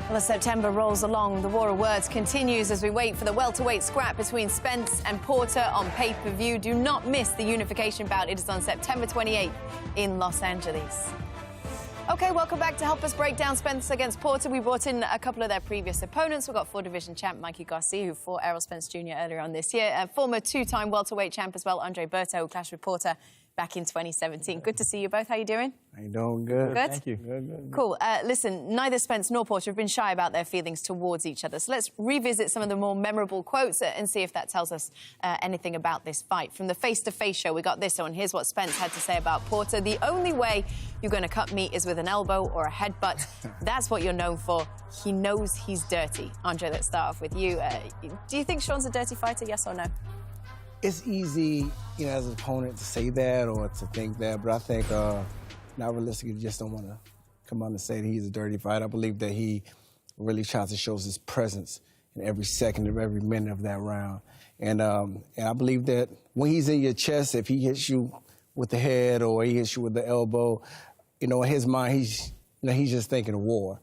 Well, as September rolls along, the war of words continues as we wait for the welterweight scrap between Spence and Porter on pay-per-view. Do not miss the unification bout. It is on September 28th in Los Angeles. OK, welcome back. To help us break down Spence against Porter, we brought in a couple of their previous opponents. We've got four-division champ Mikey Garcia, who fought Errol Spence Jr. earlier on this year. A former two-time welterweight champ as well, Berto, who clashed with Porter back in 2017. Good to see you both. How you doing? How you doing? Good. Good? Thank you. Good. Cool. Listen, neither Spence nor Porter have been shy about their feelings towards each other. So let's revisit some of the more memorable quotes and see if that tells us anything about this fight. From the face-to-face show, we got this one. Here's what Spence had to say about Porter. "The only way you're going to cut me is with an elbow or a headbutt. That's what you're known for. He knows he's dirty." Andre, let's start off with you. Do you think Sean's a dirty fighter, yes or no? It's easy, as an opponent to say that or to think that, but I think not realistically, just don't want to come out and say that he's a dirty fighter. I believe that he really tries to show his presence in every second of every minute of that round. And I believe that when he's in your chest, if he hits you with the head or he hits you with the elbow, in his mind, he's just thinking of war,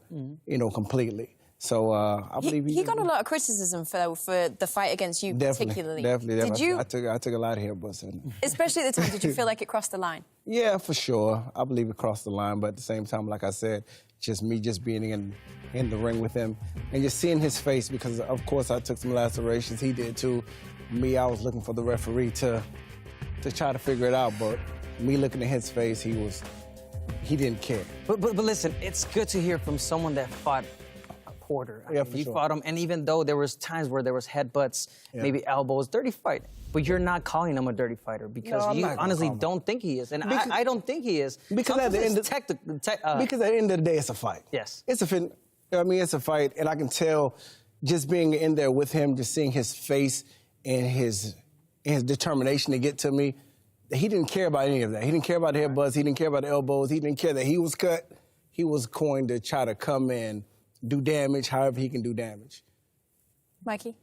completely. So I believe he got a lot of criticism for the fight against you, particularly. Definitely. Did you? I took a lot of headbutts. Especially at the time, did you feel like it crossed the line? Yeah, for sure. I believe it crossed the line, but at the same time, like I said, just being in the ring with him and just seeing his face, because of course I took some lacerations. He did too. Me, I was looking for the referee to try to figure it out, but me looking at his face, he didn't care. But listen, it's good to hear from someone that fought Porter. You fought him, and even though there was times where there was headbutts, maybe elbows, dirty fight, but you're not calling him a dirty fighter because you honestly don't think he is, and I don't think he is. Because at the end of because at the end of the day, it's a fight. Yes, it's a fight, and I can tell just being in there with him, just seeing his face and his determination to get to me. He didn't care about any of that. He didn't care about the headbutts. He didn't care about the elbows. He didn't care that he was cut. He was going to try to come in, do damage however he can do damage. Mikey?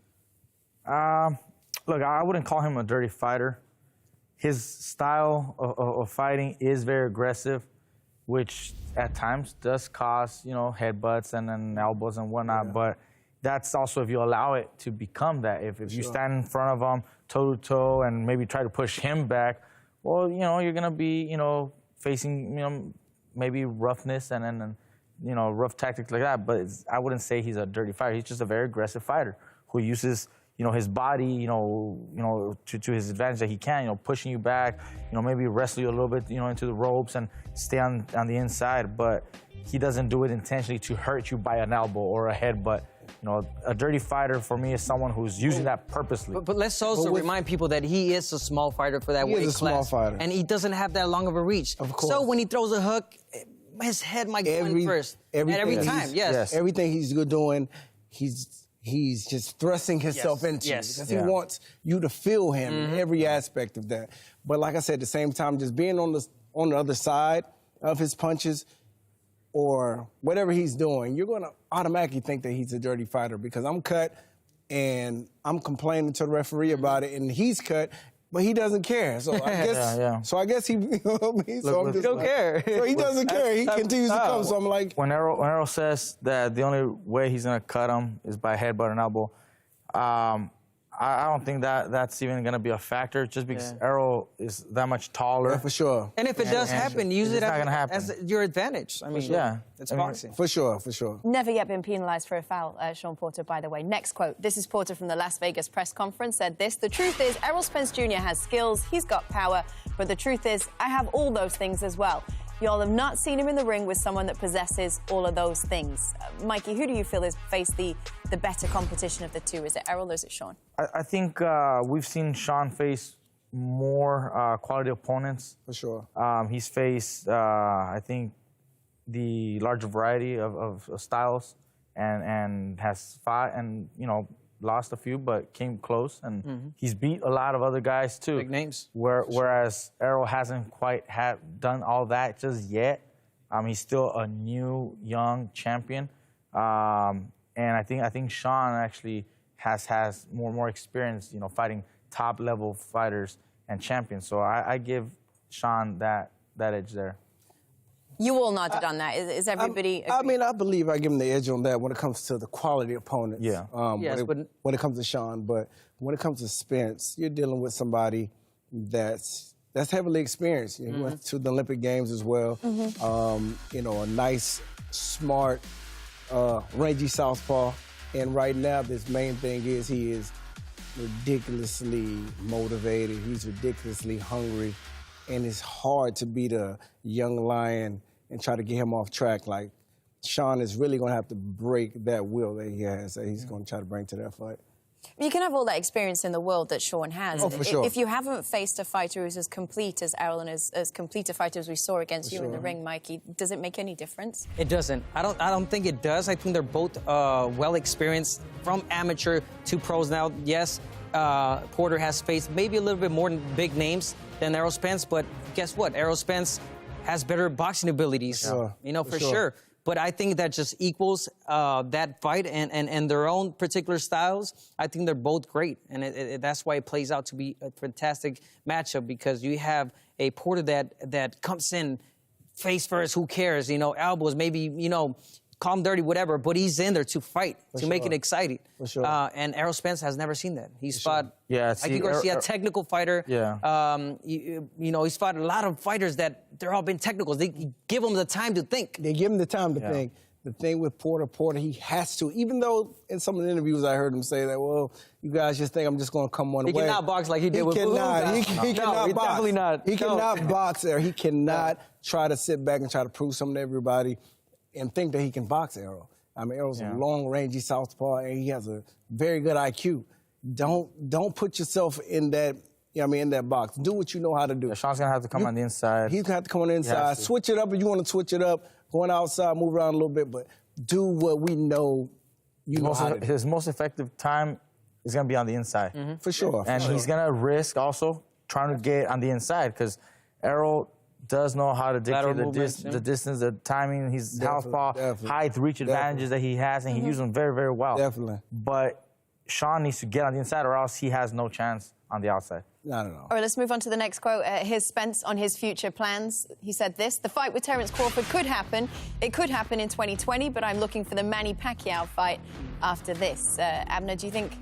Look, I wouldn't call him a dirty fighter. His style of fighting is very aggressive, which at times does cause, headbutts and then elbows and whatnot. Yeah. But that's also if you allow it to become that. If you stand in front of him toe-to-toe and maybe try to push him back, well, you're going to be, facing, maybe roughness and rough tactics like that, but I wouldn't say he's a dirty fighter. He's just a very aggressive fighter who uses, his body, to his advantage that he can, pushing you back, maybe wrestle you a little bit, into the ropes and stay on the inside, but he doesn't do it intentionally to hurt you by an elbow or a headbutt. A dirty fighter for me is someone who's using that purposely. But let's also remind people that he is a small fighter for that weight class. He is a small fighter. And he doesn't have that long of a reach. Of course. So when he throws a hook, his head might go in first. Every time, yes. Everything he's doing, he's just thrusting himself into you. Because he wants you to feel him in every aspect of that. But like I said, at the same time, just being on the other side of his punches or whatever he's doing, you're going to automatically think that he's a dirty fighter because I'm cut and I'm complaining to the referee about it and he's cut, but he doesn't care. So I guess, So I guess he, he don't care. So he doesn't care. He continues to come. So I'm like, when Errol says that the only way he's gonna cut him is by headbutt and elbow, I don't think that's even gonna be a factor. Just because Errol is that much taller. Yeah, for sure. And if it does happen, use it as your advantage. I mean, it's boxing. For sure. Never yet been penalised for a foul, Sean Porter, by the way. Next quote. This is Porter from the Las Vegas press conference, said this: "The truth is, Errol Spence Jr. has skills, he's got power, but the truth is, I have all those things as well. Y'all have not seen him in the ring with someone that possesses all of those things." Mikey, who do you feel has faced the better competition of the two? Is it Errol or is it Sean? I think we've seen Sean face more quality opponents. For sure. He's faced, I think, the larger variety of styles and has fought and, lost a few, but came close. And he's beat a lot of other guys, too. Big names. Whereas Errol hasn't quite done all that just yet. He's still a new, young champion. And I think Sean actually has more experience, fighting top-level fighters and champions. So I give Sean that edge there. You all nodded on that. Is everybody... I mean, I believe I give him the edge on that when it comes to the quality opponents. Yeah. When it comes to Sean, but when it comes to Spence, you're dealing with somebody that's heavily experienced. You know, he went to the Olympic Games as well. You know, a nice, smart, rangy southpaw. And right now, this main thing is he is ridiculously motivated. He's ridiculously hungry. And it's hard to beat a young lion and try to get him off track. Like, Sean is really going to have to break that will that he has, that he's going to try to bring to that fight. You can have all that experience in the world that Sean has. Oh, for sure. If you haven't faced a fighter who's as complete as Errol and as complete a fighter as we saw against you in the ring, Mikey, does it make any difference? It doesn't. I don't think it does. I think they're both well experienced from amateur to pros now. Yes, Porter has faced maybe a little bit more big names than Errol Spence, but guess what? Errol Spence has better boxing abilities, you know, for sure. But I think that just equals that fight and their own particular styles. I think they're both great, and that's why it plays out to be a fantastic matchup, because you have a Porter that comes in face first, who cares, you know, elbows, maybe, you know, calm, dirty, whatever, but he's in there to fight, to make it exciting. For sure. And Errol Spence has never seen that. He's fought, Mikey Garcia, a technical fighter. Yeah. You know, he's fought a lot of fighters that they're all been technicals. They give him the time to think. They give him the time to think. The thing with Porter, he has to, even though in some of the interviews I heard him say that, well, you guys just think I'm just going to come one way. He cannot box like he did with cannot. He cannot box. Definitely not. He cannot box there. He cannot try to sit back and try to prove something to everybody and think that he can box Errol. I mean, Errol's a long, rangy southpaw, and he has a very good IQ. Don't put yourself in that, you know what I mean, in that box. Do what you know how to do. Yeah, Sean's going to have to come on the inside. He's going to have to come on the inside. Switch it up if you want to switch it up. Going outside, move around a little bit, but do what we know you know how to do. His most effective time is going to be on the inside. For sure. And he's going to risk also trying to get on the inside, because Errol does know how to dictate the distance, the timing, his southpaw, height, reach advantages that he has, and he uses them very, very well. Definitely. But Sean needs to get on the inside, or else he has no chance on the outside. Not at all. All right, let's move on to the next quote. Here's Spence on his future plans. He said this: "The fight with Terence Crawford could happen. It could happen in 2020, but I'm looking for the Manny Pacquiao fight after this." Abner, do you think...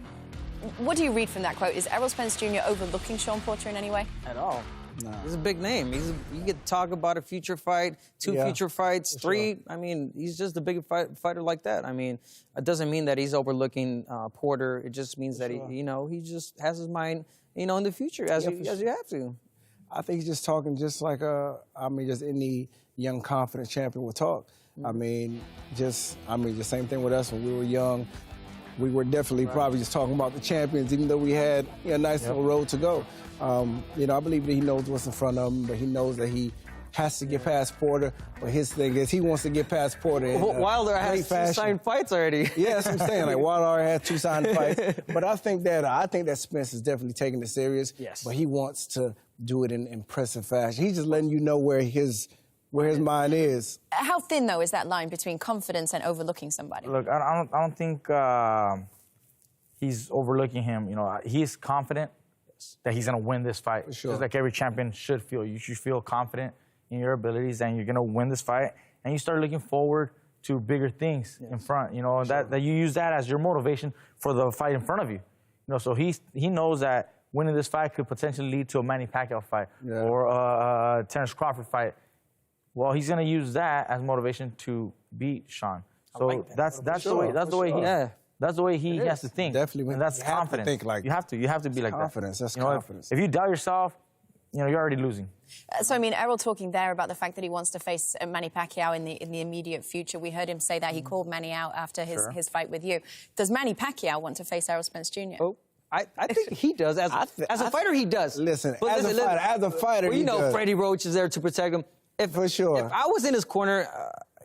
What do you read from that quote? Is Errol Spence Jr. overlooking Sean Porter in any way? At all. No. He's a big name. You get to talk about a future fight, two future fights, three. Sure. I mean, he's just a big fighter like that. I mean, it doesn't mean that he's overlooking Porter. It just means that he just has his mind, in the future as you have to. I think he's just talking just like just any young, confident champion would talk. I mean, just same thing with us when we were young. We were definitely probably just talking about the champions, even though we had a nice little road to go. I believe that he knows what's in front of him, but he knows that he has to get past Porter. But his thing is he wants to get past Porter. Wilder has 2 signed fights already. Yeah, that's what I'm saying. Like, Wilder has 2 signed fights. But I think that Spence is definitely taking it serious. Yes. But he wants to do it in impressive fashion. He's just letting you know where his mind is. How thin, though, is that line between confidence and overlooking somebody? Look, I don't think he's overlooking him. He's confident that he's going to win this fight. Sure. Just like every champion should feel. You should feel confident in your abilities, and you're going to win this fight. And you start looking forward to bigger things in front. That you use that as your motivation for the fight in front of you. So he knows that winning this fight could potentially lead to a Manny Pacquiao fight or a Terence Crawford fight. Well, he's going to use that as motivation to beat Sean. So like that's the way he has to think. Definitely. And that's confidence. Think like you have to be like confidence. that. That's confidence. If you doubt yourself, you're already losing. So, Errol talking there about the fact that he wants to face Manny Pacquiao in the immediate future. We heard him say that he called Manny out after his fight with you. Does Manny Pacquiao want to face Errol Spence Jr.? Oh, I think he does. As a fighter, he does. Listen, as a fighter, he does. Freddie Roach is there to protect him. For sure. If I was in his corner,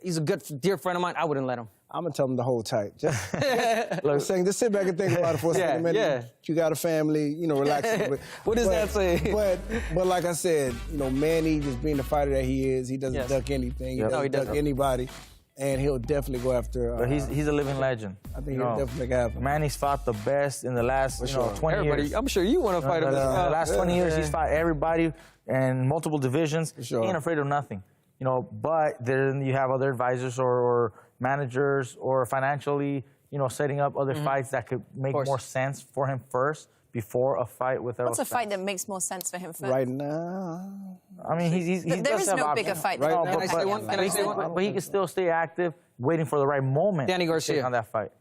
he's a good, dear friend of mine, I wouldn't let him. I'm going to tell him to hold tight. Just sit back and think about it for a second. Yeah. You got a family, relax a little bit. What does that say? But like I said, Manny, just being the fighter that he is, he doesn't duck anything. He doesn't duck anybody. And he'll definitely go after... But he's a living legend. I think he'll definitely happen. Manny's fought the best in the last 20 years. I'm sure you want to fight him. The last 20 years, he's fought everybody in multiple divisions. Sure. He ain't afraid of nothing. you know, but then you have other advisors or managers or financially, you know, setting up other fights that could make more sense for him first before a fight with Errol What's a Spence. fight that makes more sense for him first? Right now, I mean, he There is does have no options. bigger fight Right than now, that. Can I say one? Can I say one? But he can still stay active, waiting for the right moment. Danny to Garcia. take on that fight,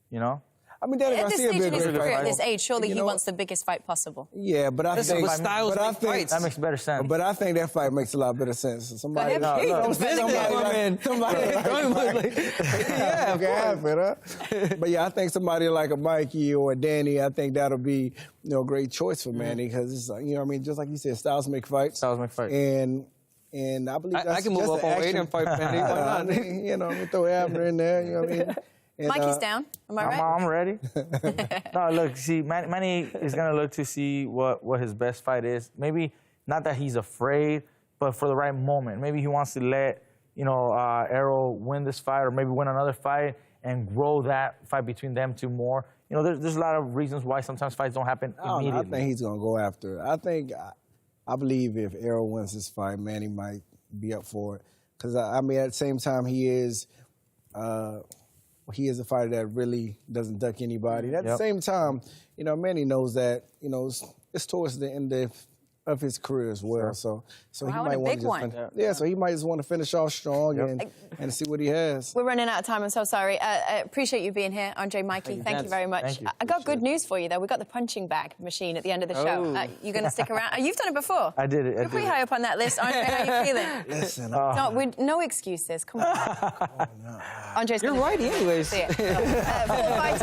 you know? I mean, Danny At this Garcia stage in be a his great career, fight. at this age, surely You he know wants the biggest fight possible. Yeah, but I Listen, think, but styles but I make think, fights. That makes better sense. but I think that fight makes a lot better sense. Somebody, Go ahead. But yeah, I think somebody like a Mikey or a Danny, I think that'll be, you know, a great choice for Manny because it's like, you know what I mean, just like you said, styles make fights. Styles make fights. And I believe that's I can move just up an on weight action. and fight Manny. Why not? You know, we throw Abner in there, you know what I mean? And, Mikey's down. Am I right? I'm ready. No, look, see, Manny is going to look to see what his best fight is. Maybe not that he's afraid, but for the right moment. Maybe he wants to let, you know, Errol win this fight or maybe win another fight and grow that fight between them two more. You know, there's a lot of reasons why sometimes fights don't happen immediately. I think he's going to go after it. I believe if Errol wins this fight, Manny might be up for it. Because, I mean, at the same time, he is a fighter that really doesn't duck anybody. At the same time, you know, Manny knows that, you know, it's towards the end of his career as well. Sure. So Wow, he what might a want big to one. so he might just want to finish off strong and see what he has. We're running out of time. I'm so sorry. I appreciate you being here, Andre, Mikey. Thank you very much. Thank you. I got good news for you, though. We got the punching bag machine at the end of the show. You going to stick around? You've done it before. I did it. You're pretty high up on that list. Andre, how are you feeling? Listen, No excuses. Come on. Andre's You're right, anyways. See it. 4 fighters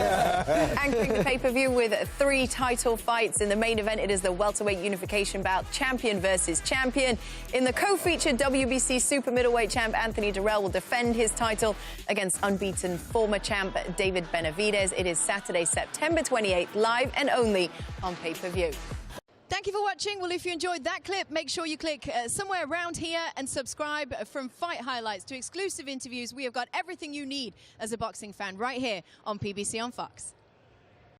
anchoring the pay-per-view with 3 title fights. In the main event, it is the welterweight unification bout, champion versus champion. In the co-featured WBC super middleweight champ, Anthony Durrell will defend his title against unbeaten former champ David Benavidez. It is Saturday, September 28th, live and only on pay-per-view. Thank you for watching. Well, if you enjoyed that clip, make sure you click somewhere around here and subscribe. From fight highlights to exclusive interviews, we have got everything you need as a boxing fan right here on PBC on Fox.